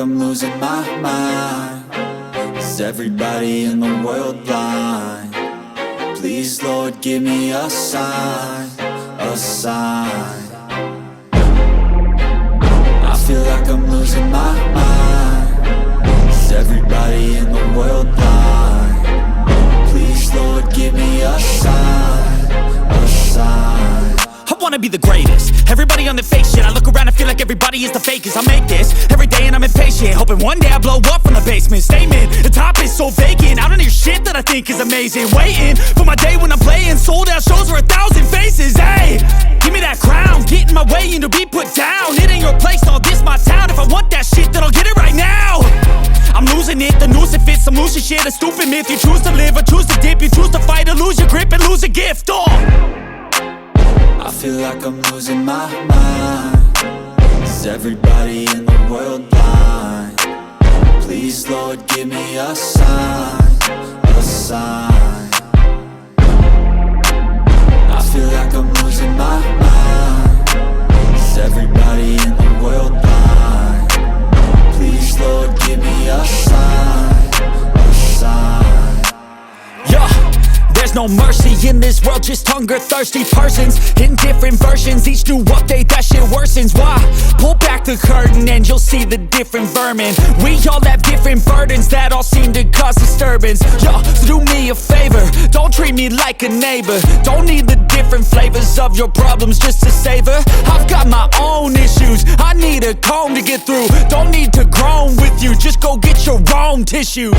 I'm losing my mind. Is everybody in the world blind? Please, Lord, give me a sign, a sign. I feel like I'm losing my mind. Is everybody in the world blind? Please, Lord, give me a sign, a sign. I wanna be the greatest. Everybody on the fake shit. I look around and feel like everybody is the fakest. I make this every day and I'm impatient, hoping one day I blow up from the basement. Statement, the top is so vacant. I don't hear shit that I think is amazing. Waiting for my day when I'm playing sold out shows for 1,000 faces. Hey, give me that crown, get in my way and to be put down. It ain't your place, no, this my town. If I want that shit, then I'll get it right now. I'm losing it, the noose it fits. I'm losing shit, a stupid myth. You choose to live or choose to dip. You choose to fight or lose your grip and lose a gift. I feel like I'm losing my mind. Is everybody in the world blind? Please, Lord, give me a sign, a sign. I feel like I'm losing my mind. Is everybody in the world blind? Please, Lord, give me a sign, a sign. Yeah. There's no mercy in this world, just hunger-thirsty persons in different versions. Each new update, that shit worsens. Why? Pull back the curtain and you'll see the different vermin. We all have different burdens that all seem to cause disturbance. Yo, so do me a favor, don't treat me like a neighbor. Don't need the different flavors of your problems just to savor. I've got my own issues, I need a comb to get through. Don't need to groan with you, just go get your own tissue.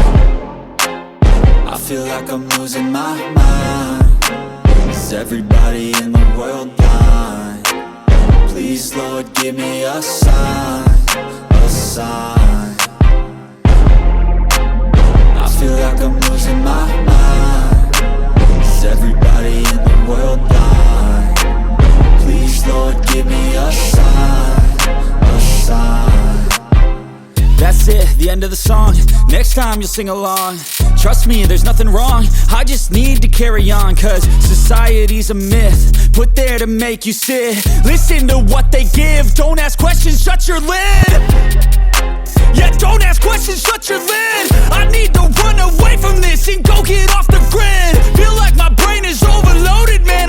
I feel like I'm losing my mind. Is everybody in the world blind? Please, Lord, give me a sign, a sign. I feel like I'm losing my mind. Is everybody in the world blind? Please, Lord, give me a sign, a sign. That's it, the end of the song. Next time you'll sing along. Trust me, there's nothing wrong. I just need to carry on, cause society's a myth put there to make you sit. Listen to what they give. Don't ask questions, shut your lid. Yeah, don't ask questions, shut your lid. I need to run away from this and go get off the grid. Feel like my brain is overloaded, man.